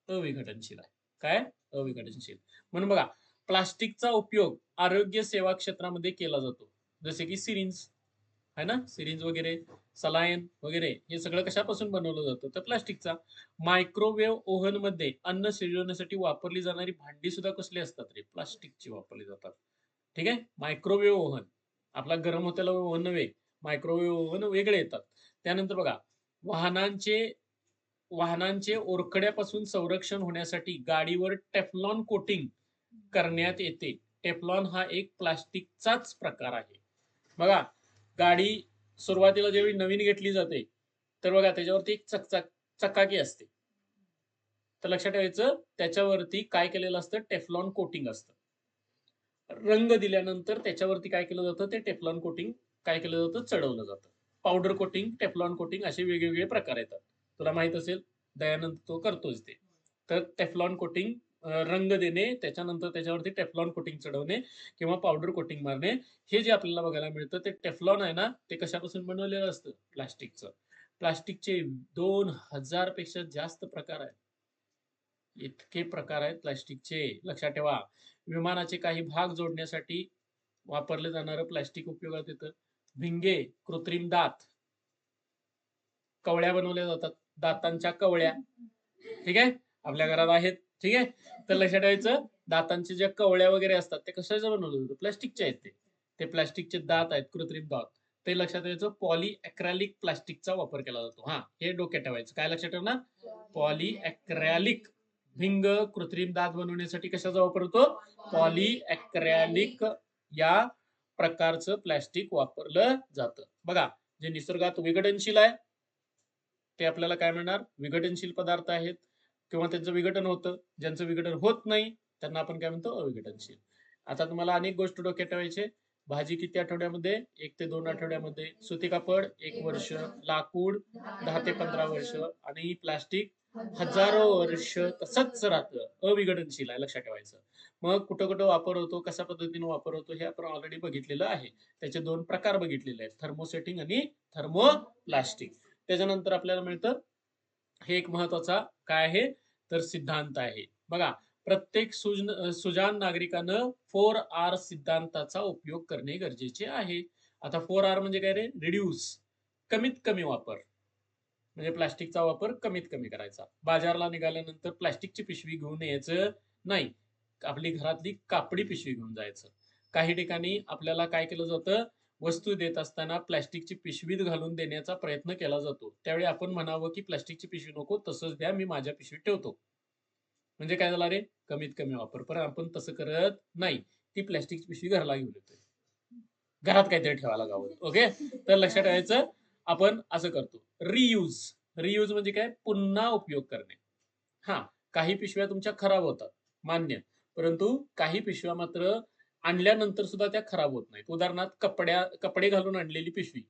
अविघटनशील आहे. काय? अविघटनशील. म्हणून बघा प्लास्टिकचा उपयोग आरोग्य सेवा क्षेत्रामध्ये केला जातो. जसे की सिरिंज आहे ना, सिरिंज वगैरे, सलाईन वगैरे हे सगळं कशापासून बनवलं जातं? तर प्लास्टिकचा. मायक्रोवेव्ह ओव्हन मध्ये अन्न शिजवण्यासाठी वापरली जाणारी भांडी सुद्धा कसली असतात रे? प्लास्टिकची वापरली जातात. ठीक आहे. मायक्रोवेव्ह ओव्हन आपला गरम होतेला ओव्हन नव्हे, मायक्रोवेव्ह ओव्हन वेगळे येतात. त्यानंतर बघा वाहनांचे वाहनांचे ओरखड्यापासून संरक्षण होण्यासाठी गाडीवर टेफ्लॉन कोटिंग करण्यात येते. टेफ्लॉन हा एक प्लास्टिकचाच प्रकार आहे. बघा गाडी सुरुवातीला जेव्हा नवीन घेतली जाते तर बघा त्याच्यावरती एक चकाकी असते. तर लक्षात ठेवायचं त्याच्यावरती काय केलेलं असतं? टेफ्लॉन कोटिंग असतं. रंग दिल्यानंतर त्याच्यावरती काय केलं जातं? ते टेफ्लॉन कोटिंग काय केलं जातं? चढवलं जातं. पावडर कोटिंग, टेफ्लॉन कोटिंग असे वेगवेगळे प्रकार येतात. तुला माहित असेल दयानंद तो करतोच ते. तर टेफ्लॉन कोटिंग रंग देणे, त्याच्यानंतर त्याच्यावरती टेफ्लॉन कोटिंग चढवणे किंवा पावडर कोटिंग मारणे. हे जे आपल्याला बघायला मिळतं ते टेफ्लॉन आहे ना, ते कशापासून बनवलेलं असतं? प्लास्टिकचं. प्लास्टिकचे 2000 पेक्षा जास्त प्रकार आहेत. इतके प्रकार आहेत प्लास्टिकचे. लक्षात ठेवा. विमानाचे काही भाग जोडण्यासाठी वापरलं जाणारं प्लास्टिक उपयोगात येतं. भिंगे, कृत्रिम दात, कवळ्या बनवल्या जातात. दातांच्या कवळ्या. ठीक आहे? आपल्या घरात आहेत. ठीक आहे? तर लक्षात ठेवायचं, दातांच्या ज्या कवळ्या वगैरे असतात ते कशाचं बनवलं जातं? प्लास्टिकचे आहेत ते. ते प्लास्टिकचे दात आहेत, कृत्रिम दात. ते लक्षात ठेवायचं, पॉलीॲक्रेलिक प्लास्टिकचा वापर केला जातो. हां, हे डोक्यात ठेवायचं. काय लक्षात ठेवणार? पॉलीॲक्रेलिक. भिंग, कृत्रिम दात बनवण्यासाठी कशाचा वापर होतो? पॉलीॲक्रेलिक या प्रकारचं प्लास्टिक वापरलं जातं. बघा, जे निसर्गात विघटनशील आहे ते आपल्याला काय मिळणार? विघटनशील पदार्थ आहेत किंवा त्यांचं विघटन होतं. ज्यांचं विघटन होत नाही त्यांना आपण काय म्हणतो? अविघटनशील. आता तुम्हाला अनेक गोष्टी डोक्यात ठेवायचे. भाजी किती आठवड्यामध्ये? 1 ते 2 आठवड्यामध्ये. सुती कापड 1 वर्ष. लाकूड 10 ते 15 वर्ष. आणि प्लास्टिक हजारो वर्ष तसंच राहतं. अविघटनशील आहे, लक्षात ठेवायचं. मग कुठं कुठं वापर होतो, कशा पद्धतीने वापर होतो हे आपण ऑलरेडी बघितलेलं आहे. त्याचे 2 प्रकार बघितलेले आहेत, थर्मोसेटिंग आणि थर्मोप्लास्टिक. त्याच्यानंतर आपल्याला मिळतं, हे एक महत्वाचा काय आहे तर सिद्धांत आहे. बघा, प्रत्येक सुजाण नागरिकानं 4R सिद्धांताचा उपयोग करणे गरजेचे आहे. आता 4R म्हणजे काय रे? रिड्यूस, कमीत कमी वापर. म्हणजे प्लास्टिकचा वापर कमीत कमी करायचा. बाजारला निघाल्यानंतर प्लास्टिकची पिशवी घेऊन यायचं नाही. आपली घरातली कापडी पिशवी घेऊन जायचं. काही ठिकाणी आपल्याला काय केलं जातं? वस्तू देत असताना प्लास्टिकची पिशवीत घालून देण्याचा प्रयत्न केला जातो. त्यावेळी आपण म्हणावं की प्लास्टिकची पिशवी नको, तसंच द्या, मी माझ्या पिशवीत ठेवतो. म्हणजे काय झालं रे? कमीत कमी वापर. पण आपण तसं करत नाही. ती प्लास्टिकची पिशवी घराला घेऊन येतोय. घरात काहीतरी ठेवायला गावं. ओके? तर लक्षात ठेवायचं, आपण असं करतो. रियूज. रियूज म्हणजे काय? पुन्हा उपयोग करणे. हां, काही पिशव्या तुमच्या खराब होतात, मान्य. परंतु काही पिशव्या मात्र आणल्यानंतर सुद्धा त्या खराब होत नाहीत. उदाहरणार्थ कपडे घालून आणलेली पिशवी,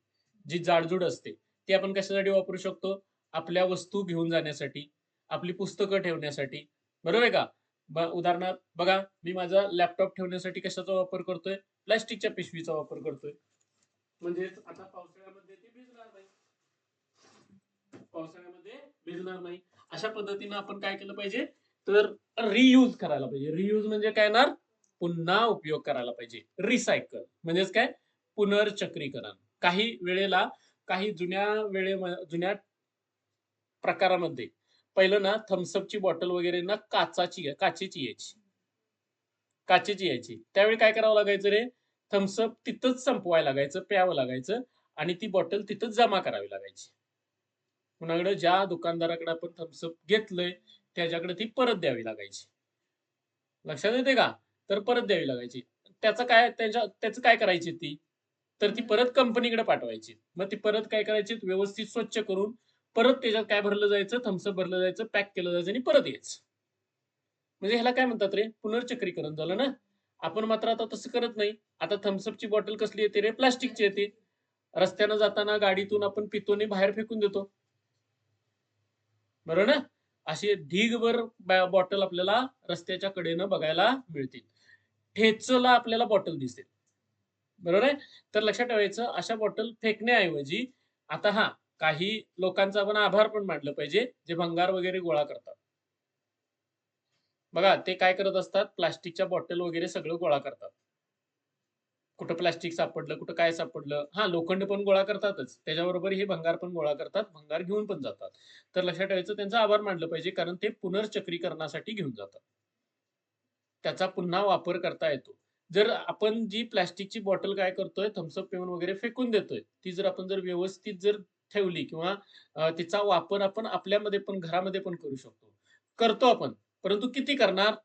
जी जाडजूड असते, ती आपण कशासाठी वापरू शकतो? आपल्या वस्तू घेऊन जाण्यासाठी, आपली पुस्तकं ठेवण्यासाठी. बरोबर आहे का? उदाहरणार्थ बघा, मी माझा लॅपटॉप ठेवण्यासाठी कशाचा वापर करतोय? प्लास्टिकच्या पिशवीचा वापर करतोय. म्हणजेच आता पावसाळ्यामध्ये ते भिजणार नाही. पावसाळ्यामध्ये भिजणार नाही. अशा पद्धतीनं आपण काय केलं पाहिजे? तर रियूज करायला पाहिजे. रियूज म्हणजे काय येणार? पुन्हा उपयोग करायला पाहिजे. रिसायकल म्हणजेच काय? पुनर्चक्रीकरण. काही वेळेला काही जुन्या प्रकारामध्ये पहिलं ना थम्सअपची बॉटल वगैरे ना काचेची यायची. काचेची यायची. त्यावेळी काय करावं लागायचं रे? थम्सअप तिथंच संपवायला लागायचं, प्यावं लागायचं आणि ती बॉटल तिथंच जमा करावी लागायची. कुणाकडे ज्या दुकानदाराकडे आपण थम्सअप घेतलंय त्याच्याकडे ती परत द्यावी लागायची. लक्षात येते का? तर परत द्यावी लागायची. त्याचं काय करायची ती? तर ती परत कंपनीकडे पाठवायची. मग ती परत काय करायची? व्यवस्थित स्वच्छ करून परत त्याच्यात काय भरलं जायचं? थम्सअप भरलं जायचं, पॅक केलं जायचं आणि परत यायचं. म्हणजे ह्याला काय म्हणतात रे? पुनर्चक्रीकरण झालं ना? आपण मात्र आता तसं करत नाही. आता थम्सअपची बॉटल कसली येते रे? प्लास्टिकची येते. रस्त्यानं जाताना गाडीतून आपण पितो आणि बाहेर फेकून देतो. बरोबर ना? असे ढीगभर बॉटल आपल्याला रस्त्याच्या कडेनं बघायला मिळतील. ठेचला आपल्याला बॉटल दिसेल. बरोबर आहे? तर लक्षात ठेवायचं, अशा बॉटल फेकण्याऐवजी आता हां, काही लोकांचा आपण आभार पण मानलं पाहिजे, जे भंगार वगैरे गोळा करतात. बघा, ते काय करत असतात? प्लास्टिकच्या बॉटल वगैरे सगळं गोळा करतात. कुठं प्लास्टिक सापडलं, कुठं काय सापडलं. हां, लोखंड पण गोळा करतातच. त्याच्याबरोबर हे भंगार पण गोळा करतात, भंगार घेऊन पण जातात. तर लक्षात ठेवायचं, त्यांचा आभार मानलं पाहिजे, कारण ते पुनर्चक्रीकरणासाठी घेऊन जातात. त्याचा पुन्हा वापर करता येतो. जर आपण जी प्लास्टिकची बॉटल काय करतोय, थम्सअप पिऊन वगैरे फेकून देतोय, ती जर आपण व्यवस्थित ठेवली किंवा तिचा वापर आपण आपल्यामध्ये पण घरामध्ये पण करू शकतो. करतो आपण, परंतु किती करणार?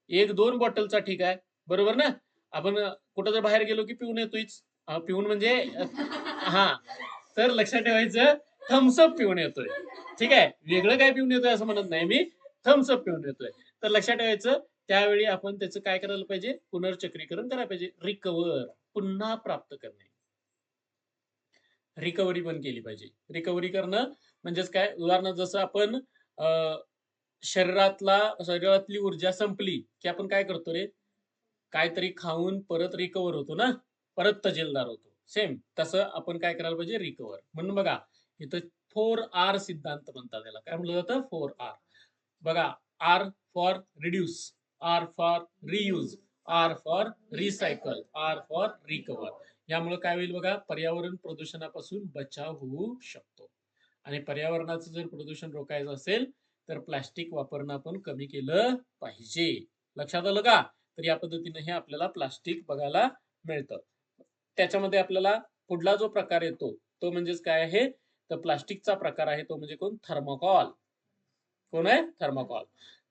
1-2 बॉटलचा ठीक आहे. बरोबर ना? आपण कुठं जर बाहेर गेलो की पिऊन येतोयच. पिऊन म्हणजे हां. तर लक्षात ठेवायचं, थम्स पिऊन येतोय. ठीक आहे. वेगळं काय पिऊन येतोय असं म्हणत नाही मी. थम्स पिऊन येतोय. तर लक्षात ठेवायचं, त्यावेळी आपण त्याचं काय करायला पाहिजे? पुनर्चक्रीकरण करायला पाहिजे. रिकव्हर, पुन्हा प्राप्त करणे. रिकव्हरी पण केली पाहिजे. रिकव्हरी करणं म्हणजेच काय? उदाहरणार्थ जसं आपण शरीरातली ऊर्जा संपली की आपण काय करतो रे, काहीतरी खाऊन परत रिकवर होतो ना, परत तजेलदार होतो. सेम तसं आपण काय करायला पाहिजे, रिकवर. म्हणून बघा इथं 4R सिद्धांत म्हणतात त्याला. काय म्हटलं जातं, 4R. बघा, R for reduce, R for reuse, R for recycle, R for recover. यामुळे काय होईल बघा, पर्यावरण प्रदूषणापासून बचाव होऊ शकतो. आणि पर्यावरणाचं जर प्रदूषण रोखायचं असेल तर प्लास्टिक वापरणं आपण कमी केलं पाहिजे. लक्षात आलं का? तर या पद्धतीने हे आपल्याला प्लास्टिक बघायला मिळतं. त्याच्यामध्ये आपल्याला पुढला जो प्रकार येतो तो म्हणजेच काय आहे, तर प्लास्टिकचा प्रकार आहे तो म्हणजे कोण, थर्मोकॉल. कोण आहे, थर्मोकॉल.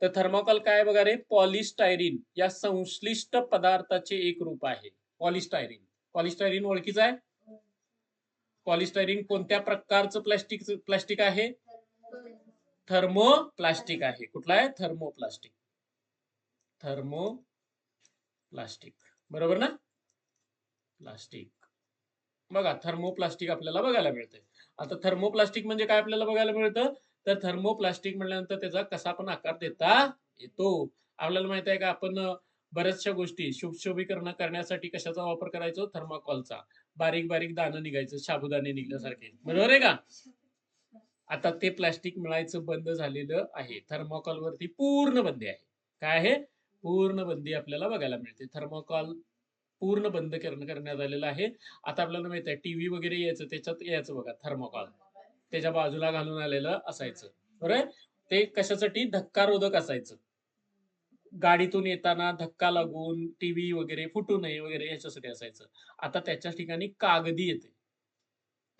तर थर्मोकॉल काय बघा रे, पॉलिस्टायरीन या संश्लिष्ट पदार्थाचे एक रूप आहे. पॉलिस्टायरीन. पॉलिस्टायरीन ओळखीचं आहे? पॉलिस्टायरीन कोणत्या प्रकारचं प्लास्टिक आहे? थर्मोप्लास्टिक आहे. कुठला आहे, थर्मोप्लास्टिक. थर्मोप्लास्टिक, बरोबर ना? प्लास्टिक. बघा, थर्मोप्लास्टिक आपल्याला बघायला मिळते. आता थर्मोप्लास्टिक म्हणजे काय आपल्याला बघायला मिळतं, तर थर्मोप्लास्टिक म्हटल्यानंतर त्याचा कसा पण आकार देता येतो. आपल्याला माहित आहे का, आपण बऱ्याचशा गोष्टी शुभशोभीकरण करण्यासाठी कशाचा वापर करायचो, थर्माकॉलचा. बारीक बारीक दाणं निघायचं, साबुदाणे निघल्यासारखे, बरोबर आहे का? आता ते प्लास्टिक मिळायचं बंद झालेलं आहे. थर्मोकॉल वरती पूर्ण बंदी आहे. काय आहे, पूर्ण बंदी आपल्याला बघायला मिळते. थर्मोकॉल पूर्ण बंद करण्यात आलेलं आहे. आता आपल्याला माहित आहे टीव्ही वगैरे यायचं, त्याच्यात यायचं बघा थर्मोकॉल, त्याच्या बाजूला घालून आलेलं असायचं, बरोबर. ते कशासाठी, धक्कारोधक असायचं. गाडीतून येताना धक्का लागून टीव्ही वगैरे फुटू नये वगैरे याच्यासाठी असायचं. आता त्याच्या ठिकाणी कागदी येते,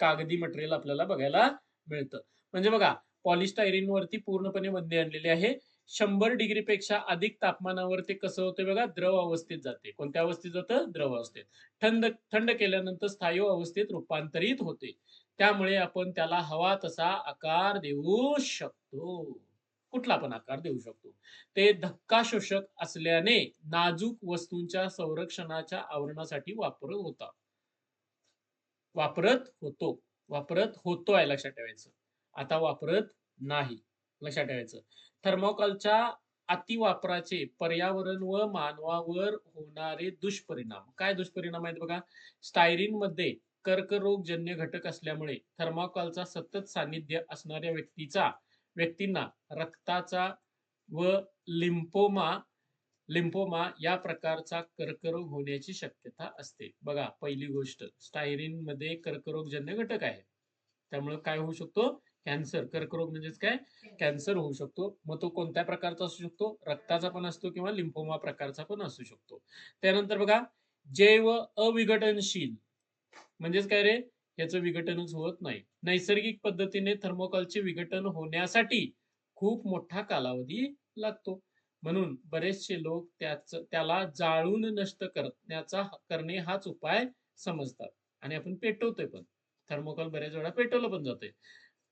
कागदी मटेरियल आपल्याला बघायला मिळतं. म्हणजे बघा, पॉलिस्टायरीन वरती पूर्णपणे बंदी आणलेली आहे. 100 डिग्री पेक्षा अधिक तापमानावर ते कसं होतं बघा, द्रव अवस्थेत जाते. कोणत्या अवस्थेत जातं, द्रव अवस्थेत. थंड थंड केल्यानंतर स्थायू अवस्थेत रूपांतरित होते. त्यामुळे आपण त्याला हवा तसा आकार देऊ शकतो. कुठला पण आकार देऊ शकतो. ते धक्का शोषक असल्याने नाजूक वस्तूंच्या संरक्षणाच्या आवरणासाठी वापरत होतो आहे, लक्षात ठेवायचं. आता वापरत नाही, लक्षात ठेवायचं. थर्मोकॉलच्या अतिवापराचे पर्यावरण व मानवावर होणारे दुष्परिणाम. काय दुष्परिणाम आहेत बघा, स्टायरीन मध्ये कर्करोगजन्य घटक असल्यामुळे थर्मोकॉलचा सतत सानिध्य असणाऱ्या व्यक्तींना रक्ताचा व लिम्फोमा लिम्फोमा या प्रकारचा कर्करोग होण्याची शक्यता असते. बघा, पहिली गोष्ट, स्टायरीन मध्ये कर्करोगजन्य घटक आहे, त्यामुळे काय होऊ शकतो, कॅन्सर. कर्करोग म्हणजेच काय, कॅन्सर होऊ शकतो. मग तो कोणत्या प्रकारचा असू शकतो, रक्ताचा पण असतो किंवा लिम्फोमा प्रकारचा पण असू शकतो. त्यानंतर बघा, जैव अविघटनशील म्हणजेच काय रे, याचं विघटनच होत नाही. नैसर्गिक पद्धतीने थर्मोकॉलचे विघटन होण्यासाठी खूप मोठा कालावधी लागतो. म्हणून बरेचसे लोक त्याला जाळून नष्ट करणे हाच उपाय समजतात. आणि आपण पेटवतोय पण, थर्मोकॉल बऱ्याच वेळा पेटवलं पण जाते,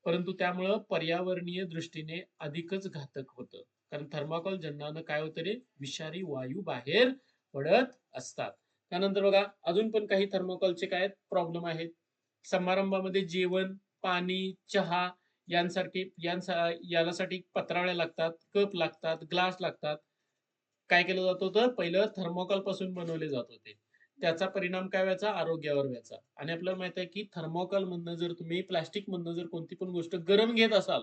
परंतु त्यामुळं पर्यावरणीय दृष्टीने अधिकच घातक होतं. कारण थर्मोकॉल जन्नानं काय होतं रे, विषारी वायू बाहेर पडत असतात. त्यानंतर बघा, अजून पण काही थर्मोकॉलचे काय प्रॉब्लेम आहेत. समारंभामध्ये जेवण, पाणी, चहा यासाठी पत्रावळ्या लागतात, कप लागतात, ग्लास लागतात. काय केलं जात होतं, पहिलं थर्मोकॉल पासून बनवले जात होते. त्याचा परिणाम काय व्हायचा, आरोग्यावर व्हायचा. आणि आपल्याला माहित आहे की थर्मोकॉल मधनं जर तुम्ही प्लास्टिक मधनं जर कोणती पण गोष्ट गरम घेत असाल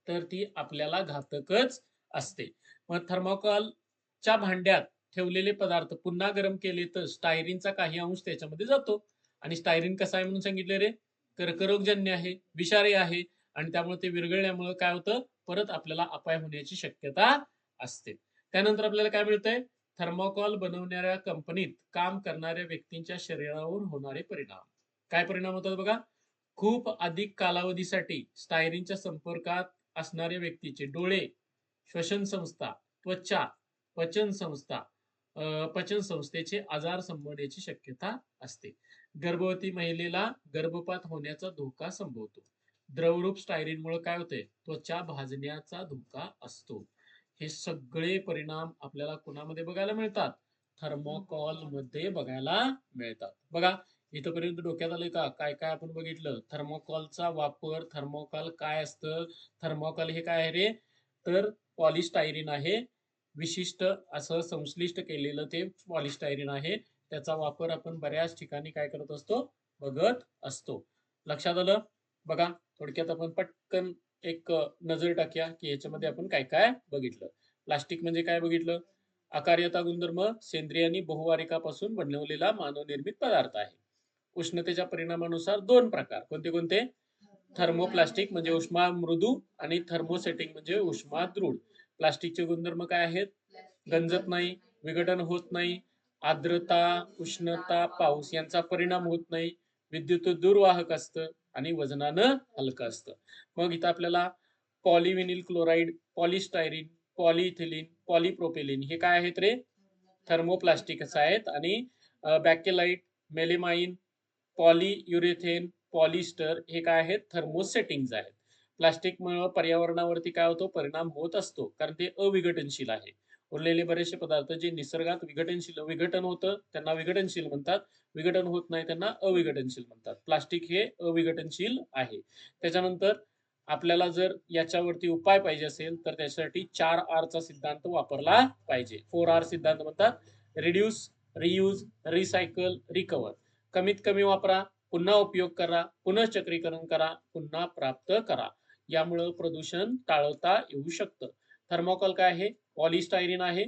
तर ती आपल्याला घातकच असते. मग थर्मोकॉलच्या भांड्यात ठेवलेले पदार्थ पुन्हा गरम केले तर स्टायरीनचा काही अंश त्याच्यामध्ये जातो. आणि स्टायरीन कसा आहे म्हणून सांगितलं रे, कर्करोगजन्य आहे, विषारी आहे. आणि त्यामुळे ते विरघळल्यामुळे काय होतं, परत आपल्याला अपाय होण्याची शक्यता असते. त्यानंतर आपल्याला काय मिळतंय, थर्मोकॉल बनवणाऱ्या कंपनीत काम करणाऱ्या व्यक्तींच्या शरीरावर होणारे परिणाम. काय परिणाम होतात बघा, खूप अधिक कालावधीसाठी स्टायरीनच्या संपर्कात असणाऱ्या व्यक्तीचे डोळे, श्वसन संस्था, त्वचा, पचन संस्था पचन संस्थेचे आजार संभवण्याची शक्यता असते. गर्भवती महिलेला गर्भपात होण्याचा धोका संभवतो. द्रवरूप स्टायरीनमुळे काय होते, त्वचा भाजण्याचा धोका असतो. हे सगळे परिणाम आपल्याला कुणामध्ये बघायला मिळतात, थर्मोकॉल मध्ये बघायला मिळतात. बघा, इथपर्यंत डोक्यात आलंय का, काय काय आपण बघितलं, थर्मोकॉलचा वापर, थर्मोकॉल काय असतं. थर्मोकॉल हे काय आहे रे, तर पॉलिस्टायरीन आहे. विशिष्ट असं संश्लिष्ट केलेलं ते पॉलिस्टायरीन आहे. त्याचा वापर आपण बऱ्याच ठिकाणी काय करत असतो? बघत असतो. लक्षात आलं? बघा थोडक्यात आपण पटकन एक नजर टाकूया की याच्यामध्ये आपण काय काय बघितलं. प्लास्टिक म्हणजे काय बघितलं? आकार्यता गुणधर्म सेंद्रिय आणि बहुवारिकापासून बनवलेला मानवनिर्मित पदार्थ आहे. उष्णतेच्या परिणामानुसार दोन प्रकार. कोणते कोणते? थर्मोप्लास्टिक म्हणजे उष्मा मृदू आणि थर्मोसेटिंग म्हणजे उष्मा दृढ. प्लास्टिकचे गुणधर्म काय आहेत? गंजत नाही, विघटन होत नाही, आर्द्रता, उष्णता, पाऊस यांचा परिणाम होत नाही, विद्युत दुर्वाहक असतं आणि वजनानं हलकं असतं. मग इथं आपल्याला पॉलिव्हिनिल क्लोराईड, पॉलिस्टायरीन, पॉलिइथिलीन, पॉलिप्रोपिलीन हे काय आहेत रे? थर्मोप्लास्टिक्स आहेत. आणि बॅकेलाइट, मेलेमाइन, पॉलियुरेथेन, पॉलिस्टर हे काय आहेत? थर्मोसेटिंग्ज आहेत. प्लास्टिकमुळे पर्यावरणावरती काय होतो? परिणाम होत असतो, कारण ते अविघटनशील आहे. उरलेले बरेचसे पदार्थ जे निसर्गात विघटन होतं त्यांना विघटनशील म्हणतात, विघटन होत नाही त्यांना अविघटनशील म्हणतात. प्लास्टिक हे अविघटनशील आहे. त्याच्यानंतर आपल्याला जर याच्यावरती उपाय पाहिजे असेल तर त्याच्यासाठी 4R चा सिद्धांत वापरला पाहिजे. 4R सिद्धांत म्हणतात: रिड्यूस, रियूज, रिसायकल, रिकव्हर. कमीत कमी वापरा, पुन्हा उपयोग करा, पुनःचक्रीकरण करा, पुन्हा प्राप्त करा. यामुळे प्रदूषण टाळता येऊ शकतं. थर्मोकॉल काय आहे? पॉलिस्टायरीन आहे.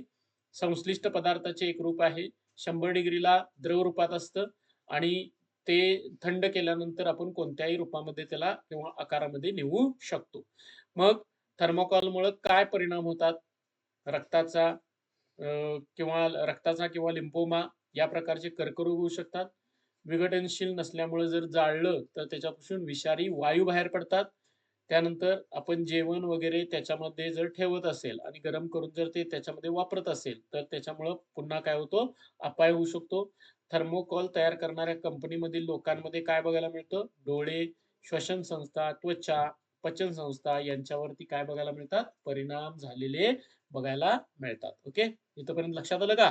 संश्लिष्ट पदार्थाचे एक रूप आहे. 100 डिग्रीला द्रव रूपात असतं आणि ते थंड केल्यानंतर आपण कोणत्याही रूपामध्ये त्याला किंवा आकारामध्ये नेऊ शकतो. मग थर्मोकॉलमुळे काय परिणाम होतात? रक्ताचा किंवा लिम्फोमा या प्रकारचे कर्करोग होऊ शकतात. विघटनशील नसल्यामुळे जर जाळलं तर त्याच्यापासून विषारी वायू बाहेर पडतात. त्यानंतर आपण जेवण वगैरे त्याच्यामध्ये जर ठेवत असेल आणि गरम करून जर ते त्याच्यामध्ये वापरत असेल तर त्याच्यामुळं पुन्हा काय होतो? अपाय होऊ शकतो. थर्मोकॉल तयार करणाऱ्या कंपनीमधील लोकांमध्ये काय बघायला मिळतं? डोळे, श्वसन संस्था, त्वचा, पचन संस्था यांच्यावरती काय बघायला मिळतात? परिणाम झालेले बघायला मिळतात. ओके, इथपर्यंत लक्षात आलं का?